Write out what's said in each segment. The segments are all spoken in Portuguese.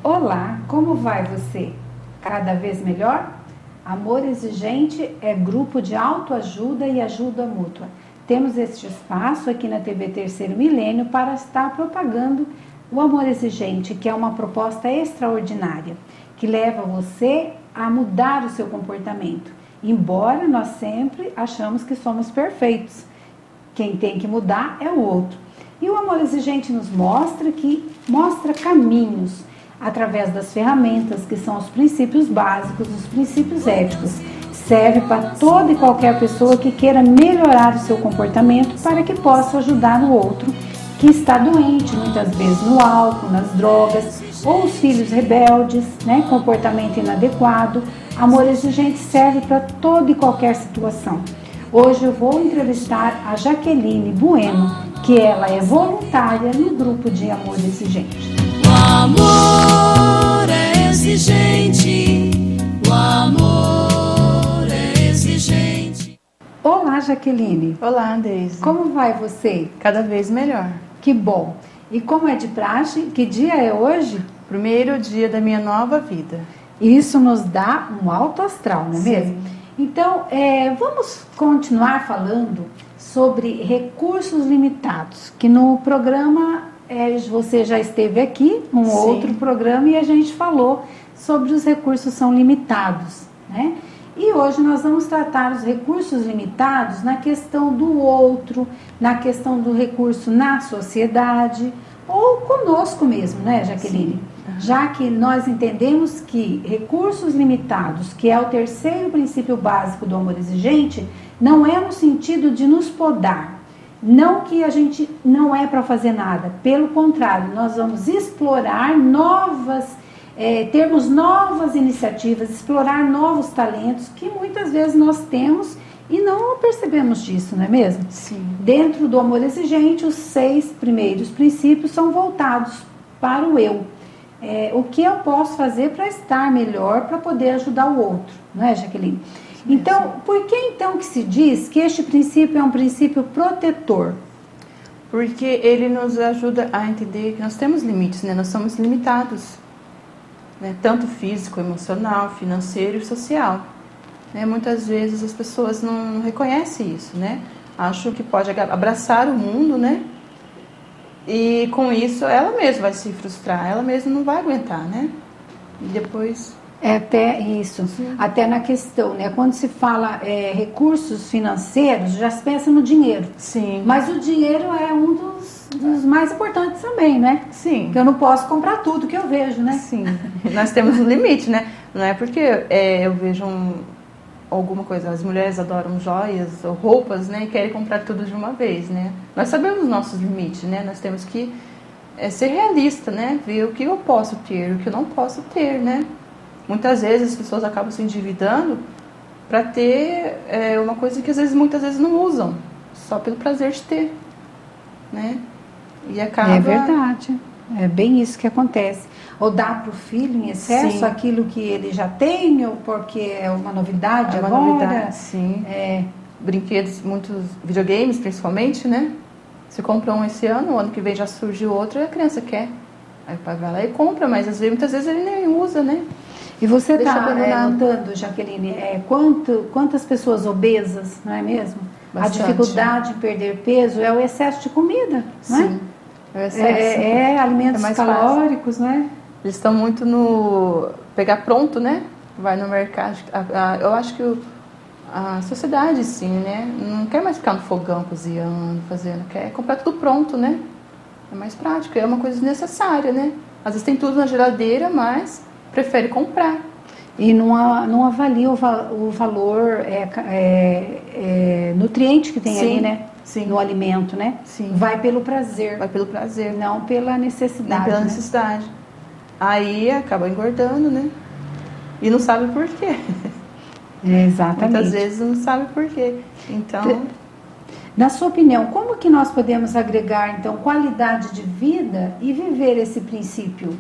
Olá, como vai você? Cada vez melhor? Amor Exigente é grupo de autoajuda e ajuda mútua. Temos este espaço aqui na TV Terceiro Milênio para estar propagando o Amor Exigente, que é uma proposta extraordinária, que leva você a mudar o seu comportamento. Embora nós sempre achamos que somos perfeitos, quem tem que mudar é o outro. E o Amor Exigente nos mostra caminhos através das ferramentas que são os princípios básicos, os princípios éticos. Serve para toda e qualquer pessoa que queira melhorar o seu comportamento para que possa ajudar o outro que está doente, muitas vezes no álcool, nas drogas, ou os filhos rebeldes, comportamento inadequado. Amor Exigente serve para toda e qualquer situação. Hoje eu vou entrevistar a Jaqueline Bueno, que ela é voluntária no grupo de Amor Exigente. O amor é exigente, o amor é exigente. Olá, Jaqueline. Olá, Deise. Como vai você? Cada vez melhor. Que bom. E como é de praxe, que dia é hoje? Primeiro dia da minha nova vida. Isso nos dá um alto astral, não é Sim. mesmo? Então, vamos continuar falando sobre recursos limitados, que no programa você já esteve aqui, Sim. Outro programa, e a gente falou sobre os recursos são limitados, né? E hoje nós vamos tratar os recursos limitados na questão do outro, na questão do recurso na sociedade, ou conosco mesmo, né, Jaqueline? Sim. Já que nós entendemos que recursos limitados, que é o terceiro princípio básico do amor exigente, não é no sentido de nos podar, não que a gente não é para fazer nada, pelo contrário, nós vamos explorar termos novas iniciativas, explorar novos talentos que muitas vezes nós temos e não percebemos disso, não é mesmo? Sim. Dentro do amor exigente, os 6 primeiros princípios são voltados para o eu. O que eu posso fazer para estar melhor, para poder ajudar o outro, não é, Jaqueline? Então, por que então que se diz que este princípio é um princípio protetor? Porque ele nos ajuda a entender que nós temos limites, né? Nós somos limitados, né? Tanto físico, emocional, financeiro e social. Né? Muitas vezes as pessoas não reconhecem isso, né? Acham que pode abraçar o mundo, né? E com isso ela mesma vai se frustrar, ela mesma não vai aguentar, né? E depois... Até isso, Sim. Até na questão, né? Quando se fala recursos financeiros, já se pensa no dinheiro. Sim. Mas o dinheiro é um dos mais importantes também, né? Sim. Porque eu não posso comprar tudo que eu vejo, né? Sim. Nós temos um limite, né? Não é porque eu vejo alguma coisa, as mulheres adoram joias ou roupas, né? E querem comprar tudo de uma vez, né? Nós sabemos os nossos limites, né? Nós temos que ser realista, né? Ver o que eu posso ter, o que eu não posso ter, né? Muitas vezes as pessoas acabam se endividando para ter uma coisa que muitas vezes não usam, só pelo prazer de ter, né? E acaba... É verdade, é bem isso que acontece. Ou dá para o filho em excesso Sim. aquilo que ele já tem, ou porque é uma novidade É uma agora. novidade, sim. Brinquedos, muitos videogames principalmente, né? Você compra um esse ano, o ano que vem já surgiu outro e a criança quer. Aí o pai vai lá e compra, mas muitas vezes ele nem usa, né? E você está abandonado. notando, Jaqueline, quantas pessoas obesas, não é mesmo? Bastante. A dificuldade em perder peso é o excesso de comida, não é? Sim. É o excesso. Alimentos mais calóricos, não é? Eles estão muito no pegar pronto, né? Vai no mercado. Eu acho que a sociedade, sim, né? Não quer mais ficar no fogão cozinhando, fazendo. Quer comprar tudo pronto, né? É mais prático. É uma coisa desnecessária, né? Às vezes tem tudo na geladeira, mas prefere comprar. E não avalia o valor nutriente que tem Sim, ali, né? sim. No alimento, né? Sim. Vai pelo prazer. Vai pelo prazer. Não pela necessidade. Nem pela né? necessidade. Aí acaba engordando, né? E não sabe por quê. Exatamente. Muitas vezes não sabe por quê. Então... Na sua opinião, como que nós podemos agregar, então, qualidade de vida e viver esse princípio?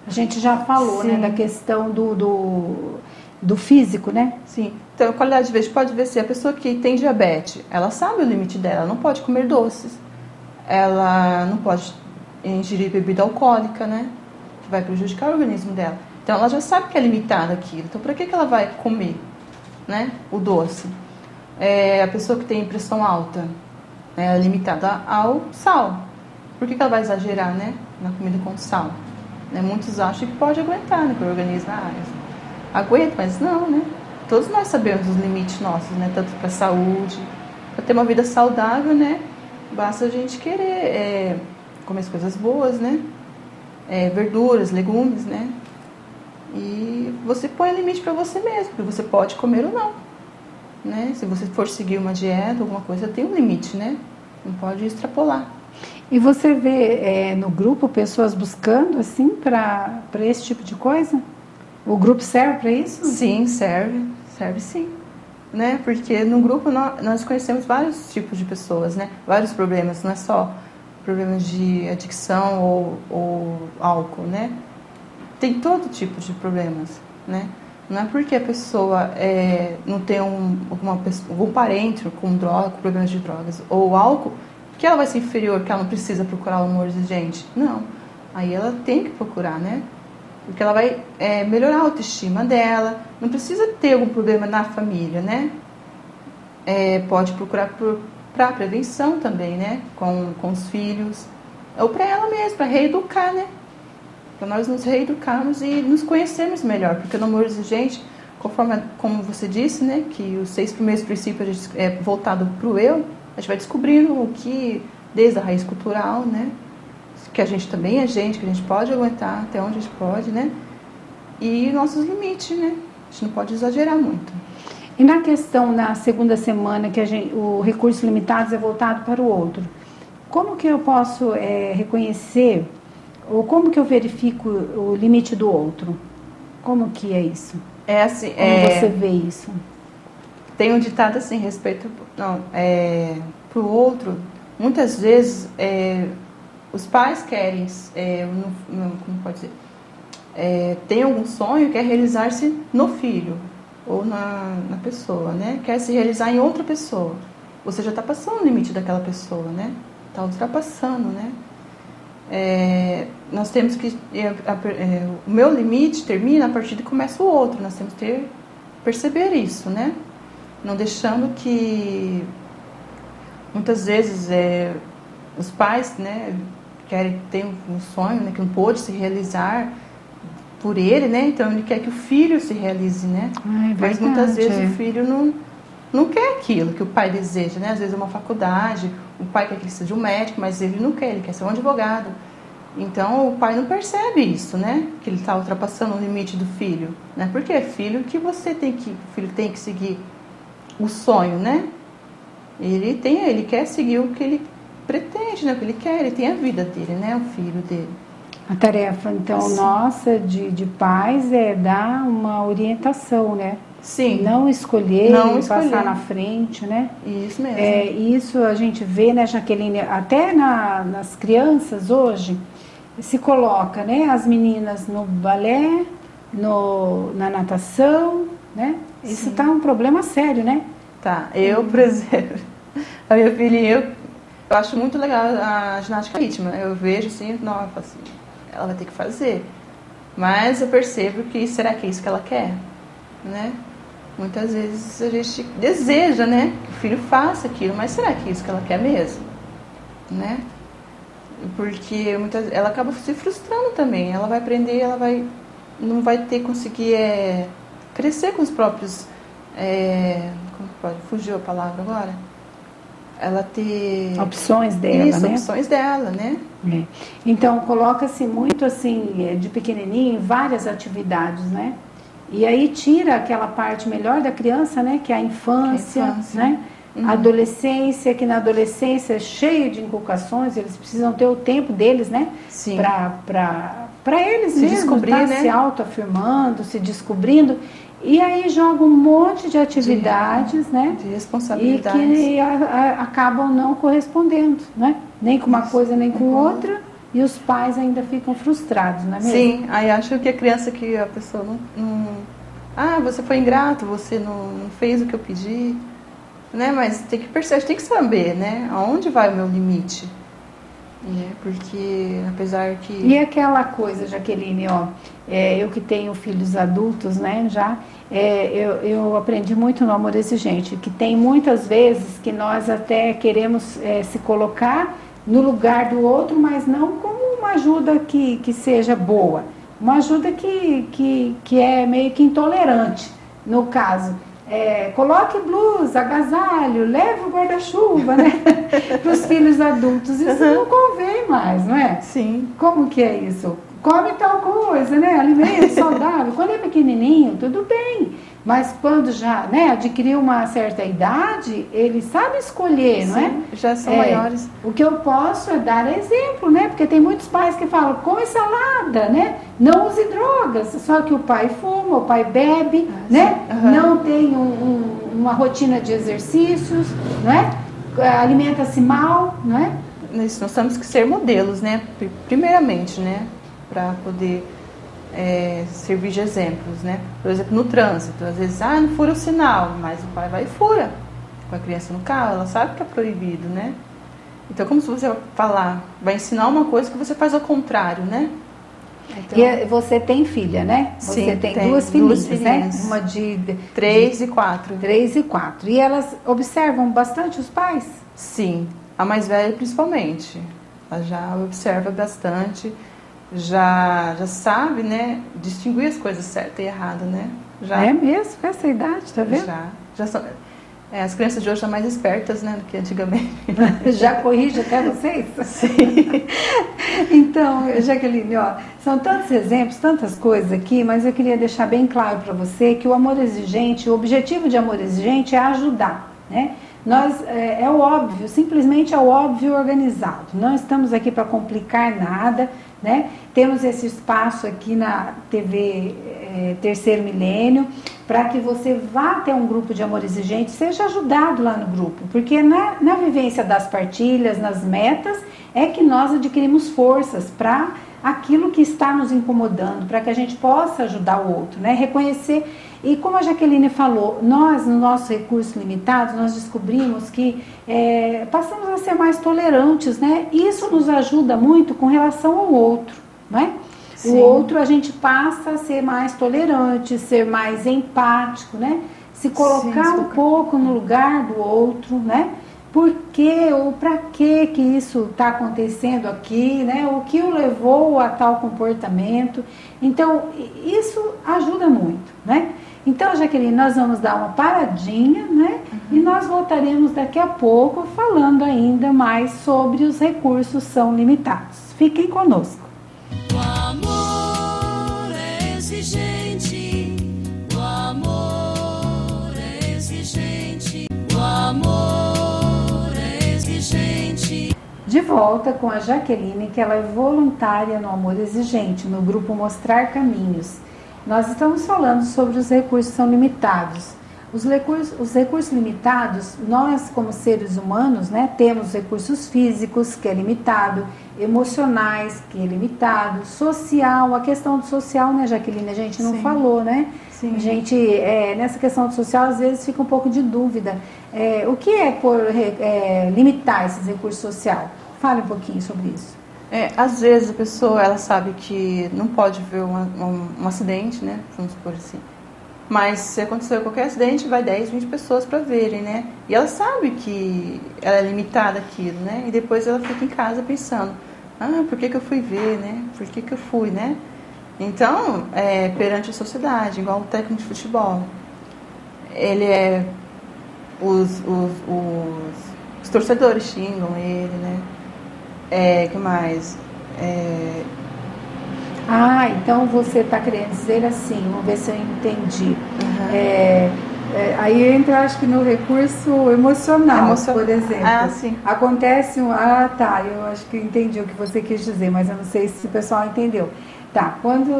A gente já falou, né, da questão do físico, né? Sim. Então, qualidade de vida, pode ver se a pessoa que tem diabetes, ela sabe o limite dela, ela não pode comer doces, ela não pode ingerir bebida alcoólica, né? que vai prejudicar o organismo dela. Então ela já sabe que é limitado aquilo. Então para que ela vai comer, né, o doce? A pessoa que tem pressão alta, né, ela é limitada ao sal. Por que ela vai exagerar, né, na comida com sal? Né, muitos acham que pode aguentar, né, que o organismo aguenta, mas não, né? Todos nós sabemos os limites nossos, né, tanto para a saúde, para ter uma vida saudável, né? Basta a gente querer comer as coisas boas, né? Verduras, legumes, né? E você põe limite para você mesmo, que você pode comer ou não, né? Se você for seguir uma dieta, alguma coisa, tem um limite, né? Não pode extrapolar. E você vê no grupo pessoas buscando assim para esse tipo de coisa? O grupo serve para isso? Sim, serve sim, né? Porque no grupo nós conhecemos vários tipos de pessoas, né? Vários problemas, não é só problemas de adicção ou álcool, né? Tem todo tipo de problemas, né? Não é porque a pessoa não tem algum parente com droga, com problemas de drogas ou álcool, que ela vai ser inferior, que ela não precisa procurar um amor exigente. Não. Aí ela tem que procurar, né? Porque ela vai melhorar a autoestima dela. Não precisa ter algum problema na família, né? Pode procurar para prevenção também, né? Com os filhos. Ou para ela mesma, para reeducar, né? Para nós nos reeducarmos e nos conhecermos melhor. Porque no amor exigente, como você disse, né? Que os 6 primeiros princípios é voltado para o eu. A gente vai descobrindo o que, desde a raiz cultural, né? Que a gente também é gente, que a gente pode aguentar até onde a gente pode, né? E nossos limites, né? A gente não pode exagerar muito. E na questão, na segunda semana, que o recurso limitados é voltado para o outro, como que eu posso reconhecer, ou como que eu verifico o limite do outro? Como que é isso? Assim, como você vê isso? Tem um ditado assim, respeito para o outro. Muitas vezes, os pais querem, como pode dizer, tem algum sonho, quer realizar-se no filho ou na pessoa, né? Quer se realizar em outra pessoa. Você já está passando o limite daquela pessoa, né? Está ultrapassando, né? Nós temos que... o meu limite termina a partir de que começa o outro. Nós temos que perceber isso, né? Não deixando que... Muitas vezes os pais, né, tem um sonho, né, que não pôde se realizar por ele, né? Então ele quer que o filho se realize, né? Mas muitas vezes o filho não quer aquilo que o pai deseja, né? Às vezes é uma faculdade, o pai quer que ele seja um médico, mas ele não quer, ele quer ser um advogado. Então o pai não percebe isso, né? Que ele está ultrapassando o limite do filho, né? Porque é filho que o filho tem que seguir o sonho, né? Ele quer seguir o que ele pretende, né? O que ele quer, ele tem a vida dele, né? O filho dele. A tarefa, então, assim, nossa, de pais é dar uma orientação, né? Sim. Não escolher, passar na frente, né? Isso mesmo. Isso a gente vê, né, Jaqueline, até nas crianças hoje, se coloca, né, as meninas no balé, na natação, né? Isso tá um problema sério, né? Tá, eu, por exemplo, a minha filhinha, eu acho muito legal a ginástica rítmica. Eu vejo assim, nossa, assim, ela vai ter que fazer. Mas eu percebo que, será que é isso que ela quer? Né? Muitas vezes a gente deseja, né, que o filho faça aquilo, mas será que é isso que ela quer mesmo? Né? Porque ela acaba se frustrando também. Ela vai aprender, não vai conseguir crescer com os próprios... como pode? Fugiu a palavra agora? Ela ter... opções dela, isso, né? Opções dela, né? Então, coloca-se muito assim, de pequenininho, várias atividades, né? E aí tira aquela parte melhor da criança, né? Que é a infância, né? A adolescência, que na adolescência é cheio de inculcações, eles precisam ter o tempo deles, né? Sim. Para eles se mesmos, descobrir, tá? né? Se autoafirmando, se descobrindo. E aí joga um monte de atividades, né? De responsabilidades. E que acabam não correspondendo, né? Nem com uma coisa, nem com outra. E os pais ainda ficam frustrados, não é mesmo? Sim, aí acho que a pessoa não... Ah, você foi ingrato, você não fez o que eu pedi. Né? Mas tem que perceber, tem que saber, né? Aonde vai o meu limite. né? Porque apesar que... E aquela coisa, Jaqueline, ó, eu que tenho filhos adultos, né, já, eu aprendi muito no Amor Exigente, que tem muitas vezes que nós até queremos se colocar no lugar do outro, mas não como uma ajuda que seja boa, uma ajuda que é meio que intolerante, no caso. Coloque blusa, agasalho, leve o guarda-chuva, né? Para os filhos adultos. Isso não convém mais, não é? Sim. Como que é isso? Come tal coisa, né? Alimento saudável. Quando é pequenininho, tudo bem. Mas quando já, né, adquiriu uma certa idade, ele sabe escolher, não é? Já são maiores. O que eu posso é dar exemplo, né? Porque tem muitos pais que falam, come salada, né? Não use drogas. Só que o pai fuma, o pai bebe, né? Uhum. Não tem uma rotina de exercícios, não é? Alimenta-se mal, não é? Nós temos que ser modelos, né? Primeiramente, né? Para poder servir de exemplos, né? Por exemplo, no trânsito, às vezes, não fura o sinal, mas o pai vai e fura com a criança no carro, ela sabe que é proibido, né? Então, como se você vai ensinar uma coisa que você faz ao contrário, né? Então, e você tem filha, né? Você sim, tem duas filhinhas, né? Uma de 3 e 4. 3 e 4. E elas observam bastante os pais? Sim, a mais velha principalmente. Ela já observa bastante. Já sabe, né, distinguir as coisas certas e erradas, né? Já, é mesmo? Essa idade, tá vendo? Já são, as crianças de hoje são mais espertas, né, do que antigamente. Já corrige até vocês? Sim. Então, Jaqueline, ó, são tantos exemplos, tantas coisas aqui, mas eu queria deixar bem claro para você que o amor exigente, o objetivo de amor exigente é ajudar, né? Nós, é o óbvio, simplesmente é o óbvio organizado. Não estamos aqui para complicar nada, né? Temos esse espaço aqui na TV Terceiro Milênio para que você vá até um grupo de amor exigente, seja ajudado lá no grupo, porque na vivência das partilhas, nas metas, é que nós adquirimos forças para aquilo que está nos incomodando, para que a gente possa ajudar o outro, né? Reconhecer. E como a Jaqueline falou, nós, no nosso recurso limitado, nós descobrimos que passamos a ser mais tolerantes, né? Isso nos ajuda muito com relação ao outro, né? Sim. O outro a gente passa a ser mais tolerante, ser mais empático, né? Se colocar um pouco no lugar do outro, né? Por que ou para que isso está acontecendo aqui, né? O que o levou a tal comportamento. Então, isso ajuda muito, né? Então, Jaqueline, nós vamos dar uma paradinha, né? E nós voltaremos daqui a pouco falando ainda mais sobre os recursos são limitados. Fiquem conosco. O amor é exigente, o amor é exigente, o amor é exigente. De volta com a Jaqueline, que ela é voluntária no Amor Exigente, no grupo Mostrar Caminhos. Nós estamos falando sobre os recursos que são limitados. Os recursos limitados, nós como seres humanos, né, temos recursos físicos, que é limitado, emocionais, que é limitado, social, a questão do social, né, Jaqueline, a gente não falou, né? Sim. A gente, nessa questão do social, às vezes fica um pouco de dúvida. O que é limitar esses recursos sociais? Fale um pouquinho sobre isso. Às vezes a pessoa, ela sabe que não pode ver um acidente, né? Vamos supor assim. Mas se acontecer qualquer acidente, vai 10, 20 pessoas para verem, né? E ela sabe que ela é limitada àquilo, né? E depois ela fica em casa pensando, por que eu fui ver, né? Por que eu fui, né? Então, perante a sociedade, igual o técnico de futebol, ele os torcedores xingam ele, né? Que mais? Então você está querendo dizer assim, vamos ver se eu entendi. Aí entra, acho que no recurso emocional, por exemplo. Sim. Acontece eu acho que entendi o que você quis dizer, mas eu não sei se o pessoal entendeu. Tá, quando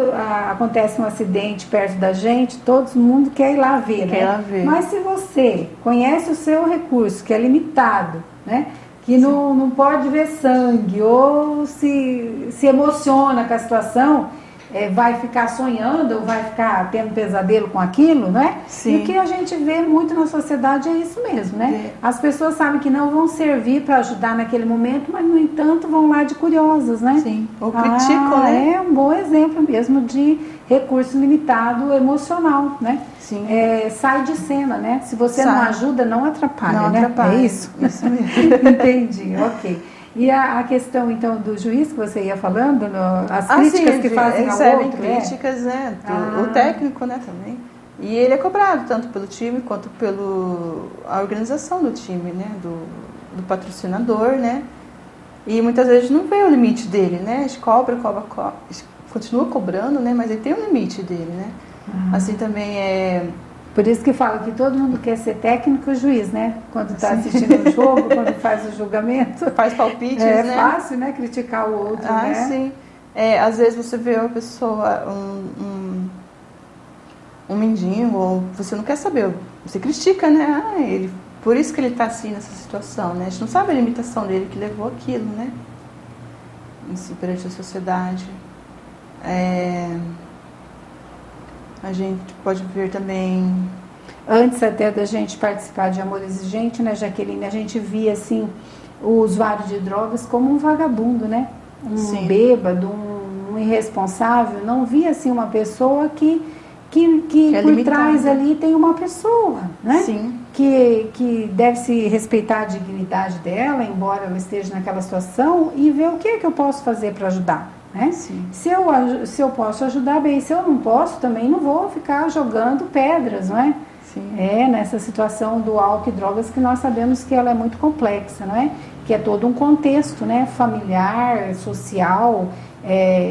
acontece um acidente perto da gente, todo mundo quer ir lá ver, né? Quer ir lá ver. Mas se você conhece o seu recurso, que é limitado, né? Que não pode ver sangue, ou se emociona com a situação, vai ficar sonhando ou vai ficar tendo pesadelo com aquilo, não é? Sim. E o que a gente vê muito na sociedade é isso mesmo, né? As pessoas sabem que não vão servir para ajudar naquele momento, mas, no entanto, vão lá de curiosas, né? Sim, ou criticam, né? É um bom exemplo mesmo de recurso limitado emocional, né? Sim. Sai de cena, né? Se você não ajuda, não atrapalha, não né? atrapalha. É isso? Isso mesmo. Entendi, ok. E a questão, então, do juiz que você ia falando, as críticas sim, que fazem ao recebem outro, críticas, né? O técnico, né, também. E ele é cobrado tanto pelo time quanto pela organização do time, né? Do patrocinador, né? E muitas vezes não vê o limite dele, né? A gente cobra, continua cobrando, né? Mas ele tem um limite dele, né? Assim também Por isso que fala que todo mundo quer ser técnico e juiz, né? Quando está assistindo o jogo, quando faz o julgamento. Faz palpites, né? É fácil, né? Criticar o outro, né? Sim. Às vezes você vê uma pessoa, um mendigo, ou você não quer saber, você critica, né? Por isso que ele está assim nessa situação, né? A gente não sabe a limitação dele que levou aquilo, né? Assim, perante a sociedade. A gente pode ver também... Antes até da gente participar de Amor Exigente, né, Jaqueline, a gente via, assim, o usuário de drogas como um vagabundo, né? Um bêbado, um irresponsável. Não via, assim, uma pessoa que por limitada. trás ali tem uma pessoa, né? Sim. Que deve se respeitar a dignidade dela, embora ela esteja naquela situação, e ver o que é que eu posso fazer para ajudar. Né? Se eu posso ajudar, bem, se eu não posso, também não vou ficar jogando pedras, não é? Sim. Nessa situação do álcool e drogas, que nós sabemos que ela é muito complexa, não é? Que é todo um contexto, né? Familiar, social,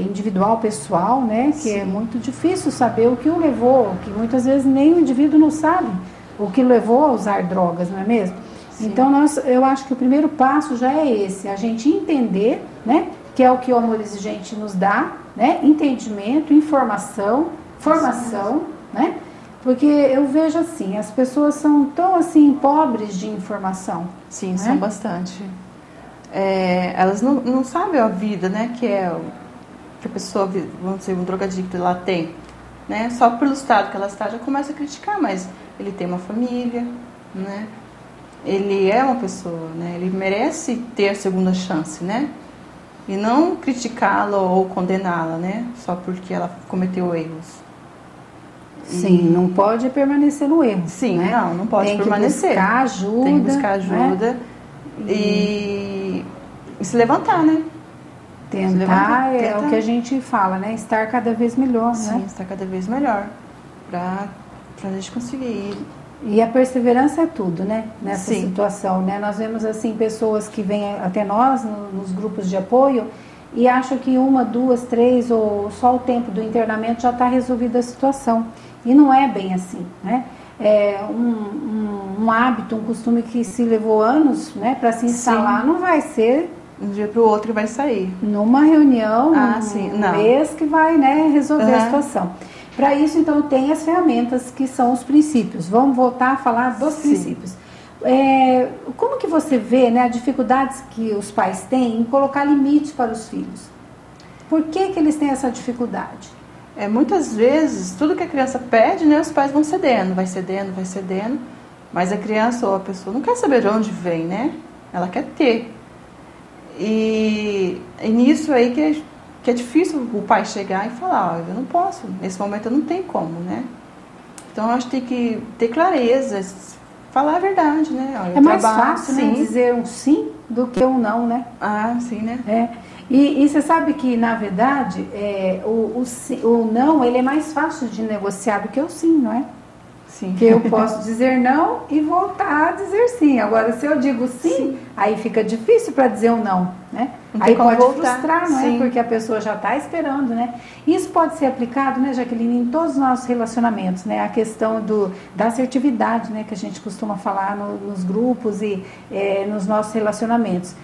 individual, pessoal, né? Que é muito difícil saber o que o levou, que muitas vezes nem o indivíduo não sabe o que levou a usar drogas, não é mesmo? Sim. Então, eu acho que o primeiro passo já é esse, a gente entender, né? Que é o que o Amor Exigente nos dá, né? Entendimento, informação, formação, né? Porque eu vejo assim, as pessoas são tão assim pobres de informação. Sim, né? são bastante. Elas não sabem a vida, né? Que a pessoa, vamos dizer, um drogadicto, ela tem, né? Só pelo estado que ela está, já começa a criticar, mas ele tem uma família, né? Ele é uma pessoa, né? Ele merece ter a segunda chance, né? E não criticá-la ou condená-la, né? Só porque ela cometeu erros. Sim, não pode permanecer no erro. Sim, né? não pode permanecer. Tem que buscar ajuda. Tem que buscar ajuda, né? e se levantar, né? Tentar é o que a gente fala, né? Estar cada vez melhor, Sim, né? estar cada vez melhor. Pra a gente conseguir. E a perseverança é tudo, né? Nessa Sim. situação, né? Nós vemos, assim, pessoas que vêm até nós, nos grupos de apoio, e acham que 1, 2, 3, ou só o tempo do internamento já está resolvida a situação. E não é bem assim, né? É um hábito, um costume que se levou anos, né, para se instalar, não vai ser um dia para o outro vai sair. Numa reunião, um mês que vai, né, resolver a situação. Para isso, então, tem as ferramentas que são os princípios. Vamos voltar a falar dos princípios. Como que você vê, né, as dificuldades que os pais têm em colocar limites para os filhos? Por que eles têm essa dificuldade? Muitas vezes, tudo que a criança pede, né, os pais vão cedendo, vai cedendo, mas a criança ou a pessoa não quer saber de onde vem, né? Ela quer ter. E nisso aí que é difícil o pai chegar e falar, eu não posso, nesse momento eu não tenho como, né? Então, eu acho que tem que ter clareza, falar a verdade, né? É mais fácil, né, dizer um sim do que um não, né? Sim, né? E você sabe que, na verdade, o não, ele é mais fácil de negociar do que o sim, não é? Sim. Porque eu posso dizer não e voltar a dizer sim. Agora, se eu digo sim, aí fica difícil para dizer um não, né? Aí pode frustrar, não é? Porque a pessoa já está esperando, né? Isso pode ser aplicado, né, Jaqueline, em todos os nossos relacionamentos, né? A questão da assertividade, né, que a gente costuma falar nos grupos e nos nossos relacionamentos.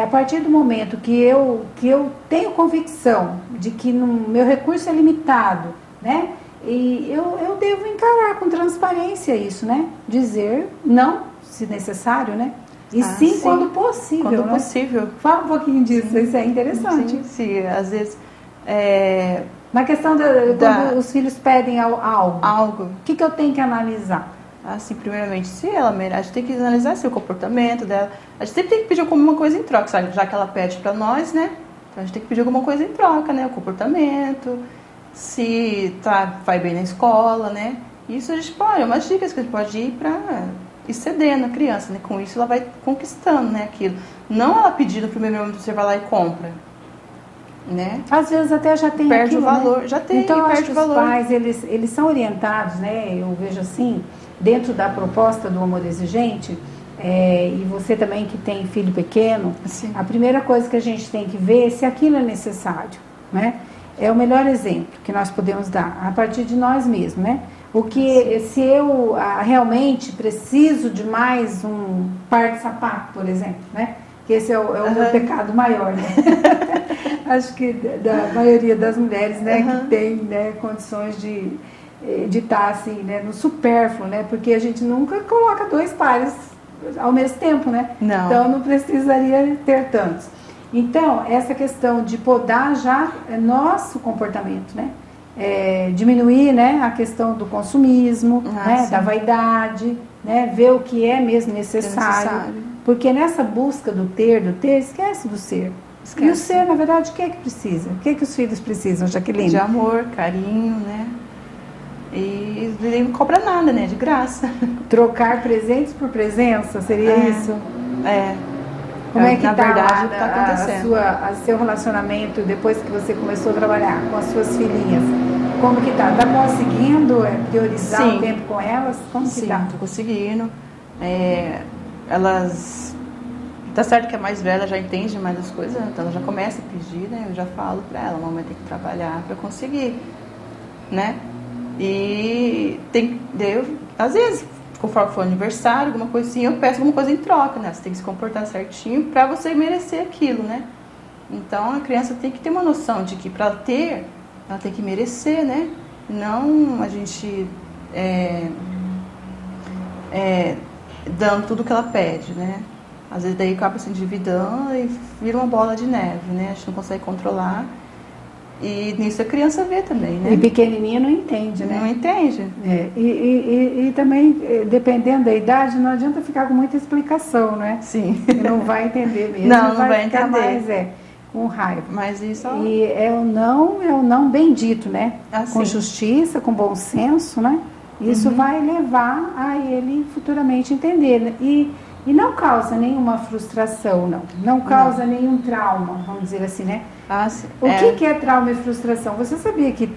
A partir do momento que eu tenho convicção de que meu recurso é limitado, né? E eu devo encarar com transparência isso, né? Dizer não, se necessário, né? E sim, quando possível. Quando possível. Fala um pouquinho disso, isso é interessante. Sim. Às vezes Na questão quando os filhos pedem algo, o que eu tenho que analisar? Assim, primeiramente, se ela merece, a gente tem que analisar o comportamento dela. A gente sempre tem que pedir alguma coisa em troca, sabe? Já que ela pede pra nós, né? Então a gente tem que pedir alguma coisa em troca, né? O comportamento, se vai bem na escola, né? Isso a gente pode, é umas dicas que a gente pode ir pra ir cedendo a criança, né? Com isso ela vai conquistando, né? Aquilo. Não ela pedir no primeiro momento, você vai lá e compra. Né? Às vezes até já tem perde aquilo, o valor, né? Já tem, então eu perde acho que o valor. Os pais, eles são orientados, né? Eu vejo assim, dentro da proposta do Amor Exigente, e você também que tem filho pequeno, Sim. A primeira coisa que a gente tem que ver é se aquilo é necessário, né? É o melhor exemplo que nós podemos dar, a partir de nós mesmos, né? Se eu realmente preciso de mais um par de sapato, por exemplo, né? Que esse é o meu pecado maior, né? Acho que da maioria das mulheres, né, que tem, né, condições de estar assim, né, no supérfluo, né? Porque a gente nunca coloca 2 pares ao mesmo tempo, né? Não. Então não precisaria ter tantos. Então, essa questão de podar já é nosso comportamento, né? Diminuir, né, a questão do consumismo, né, da vaidade, né, ver o que é mesmo necessário. Porque nessa busca do ter, esquece do ser. Esquece. E o ser, na verdade, o que é que precisa? O que é que os filhos precisam, Jaqueline? De amor, carinho, né? E não cobra nada, né? De graça. Trocar presentes por presença, seria isso? Como é que está seu relacionamento depois que você começou a trabalhar com as suas filhinhas? Como que tá? Está conseguindo priorizar o tempo com elas? Como que tá? Sim, estou conseguindo. Elas... Tá certo que a mais velha já entende mais as coisas, então ela já começa a pedir, né? Eu já falo para ela, mamãe tem que trabalhar para conseguir, né? E às vezes, conforme for aniversário, alguma coisinha, eu peço alguma coisa em troca, né? Você tem que se comportar certinho para você merecer aquilo, né? Então a criança tem que ter uma noção de que para ter, ela tem que merecer, né? Não a gente dando tudo que ela pede, né? Às vezes daí acaba se endividando e vira uma bola de neve, né? A gente não consegue controlar. E nisso a criança vê também, né? E pequenininha não entende, né? Não entende. E também, dependendo da idade, não adianta ficar com muita explicação, né? Sim. E não vai entender mesmo. Não vai ficar entender. Mais, com raiva. Mas isso... E é o não bendito, né? Assim. Com justiça, com bom senso, né? Isso vai levar a ele futuramente entender, né? E não causa nenhuma frustração, não. Não causa nenhum trauma, vamos dizer assim, né? Sim. O que é trauma e frustração? Você sabia que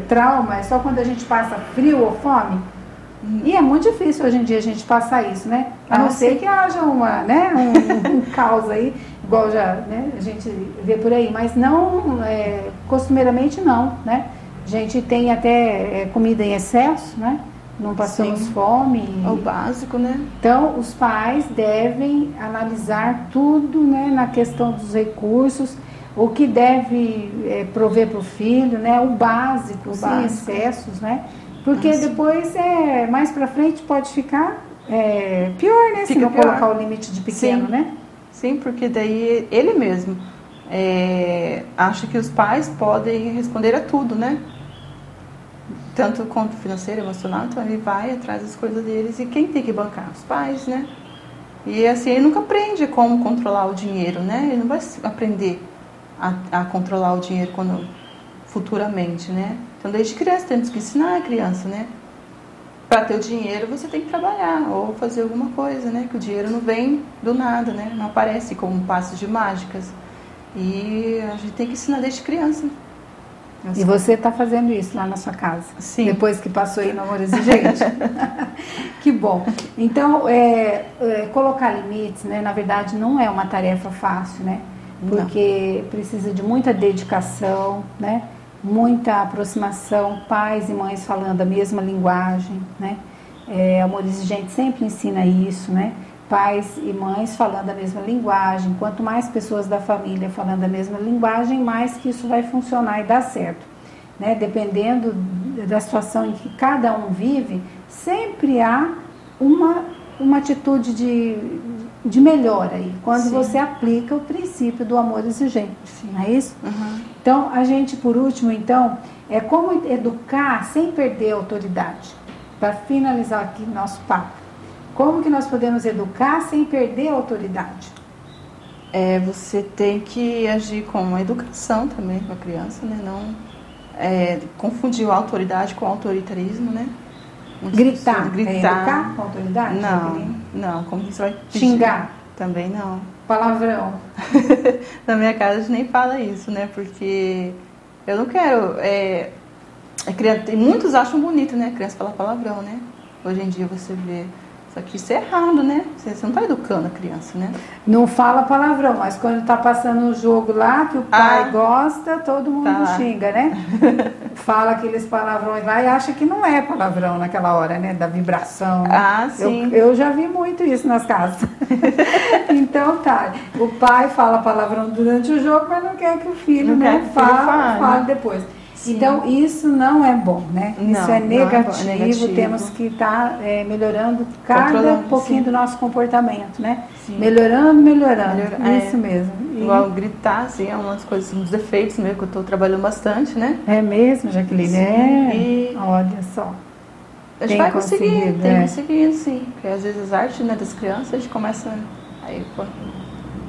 trauma é só quando a gente passa frio ou fome? E é muito difícil hoje em dia a gente passar isso, né? A não ser que haja um caos aí, igual já, né, a gente vê por aí. Mas não, costumeiramente não, né? A gente tem até comida em excesso, né? Não passamos fome. É o básico, né? Então, os pais devem analisar tudo, né, na questão dos recursos, o que deve prover para o filho, né, o básico, sem excessos, né? Porque depois, mais para frente, pode ficar pior, né? Se não colocar o limite de pequeno, né? Sim, porque daí ele mesmo acha que os pais podem responder a tudo, né? Tanto quanto financeiro, emocional, então ele vai atrás das coisas deles. E quem tem que bancar? Os pais, né? E assim, ele nunca aprende como controlar o dinheiro, né? Ele não vai aprender a controlar o dinheiro futuramente, né? Então, desde criança, temos que ensinar a criança, né? Para ter o dinheiro, você tem que trabalhar ou fazer alguma coisa, né? Que o dinheiro não vem do nada, né? Não aparece como um passe de mágicas. E a gente tem que ensinar desde criança. E você está fazendo isso lá na sua casa? Sim. Depois que passou aí no Amor Exigente? Que bom. Então, colocar limites, né? Na verdade, não é uma tarefa fácil, né? Porque precisa de muita dedicação, né? Muita aproximação, pais e mães falando a mesma linguagem, né? Amor Exigente sempre ensina isso, né? Pais e mães falando a mesma linguagem. Quanto mais pessoas da família falando a mesma linguagem, mais que isso vai funcionar e dar certo, né? Dependendo da situação em que cada um vive, sempre há uma atitude de melhor aí, quando Sim. você aplica o princípio do amor exigente, não é isso? Uhum. Então, a gente, por último, então, é como educar sem perder a autoridade. Para finalizar aqui nosso papo. Como que nós podemos educar sem perder a autoridade? Você tem que agir com a educação também com a criança, né? Não confundir a autoridade com o autoritarismo, né? Gritar. Gritar. É educar com a autoridade? Não, Jaqueline? não. Como você vai pedir? Xingar. Também não. Palavrão. Na minha casa a gente nem fala isso, né? Porque eu não quero... muitos acham bonito, né? A criança fala palavrão, né? Hoje em dia você vê... Só que isso é errado, né? Você não está educando a criança, né? Não fala palavrão, mas quando está passando o jogo lá, que o pai gosta, todo mundo xinga, né? Fala aqueles palavrões lá e acha que não é palavrão naquela hora, né? Da vibração. Né? Sim. Eu já vi muito isso nas casas. Então tá, o pai fala palavrão durante o jogo, mas não quer que o filho fale depois. Sim. Então, isso não é bom, né? Não, isso é negativo, não é negativo. Temos que estar melhorando cada pouquinho do nosso comportamento, né? Sim. Melhorando. Isso mesmo. Igual gritar, assim, é umas coisas, uns defeitos mesmo, que eu estou trabalhando bastante, né? É mesmo, Jaqueline? Sim. Olha só. A gente vai conseguir, tem conseguido, sim. Porque às vezes as artes, né, das crianças, a gente começa...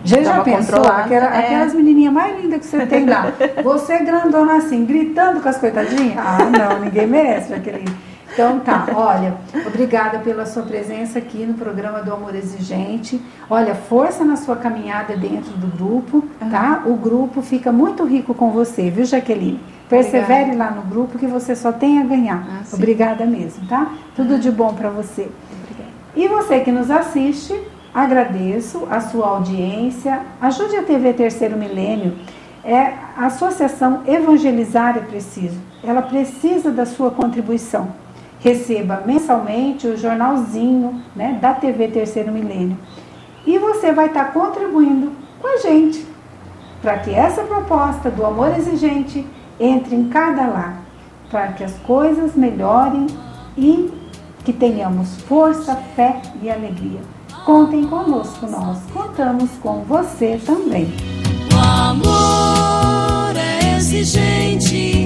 Já pensou? Aquelas menininhas mais lindas que você tem lá. Você grandona assim, gritando com as coitadinhas? Ah, não, ninguém merece, Jaqueline. Então tá, olha, obrigada pela sua presença aqui no programa do Amor Exigente. Olha, força na sua caminhada dentro do grupo, tá? O grupo fica muito rico com você, viu, Jaqueline? Persevere lá no grupo que você só tem a ganhar. Obrigada mesmo, tá? Tudo de bom pra você. Obrigada. E você que nos assiste... Agradeço a sua audiência. Ajude a TV Terceiro Milênio. A Associação Evangelizar é Preciso. Ela precisa da sua contribuição. Receba mensalmente o jornalzinho, né, da TV Terceiro Milênio. E você vai estar contribuindo com a gente para que essa proposta do amor exigente entre em cada lar, para que as coisas melhorem e que tenhamos força, fé e alegria. Contem conosco, nós contamos com você também. O amor é exigente.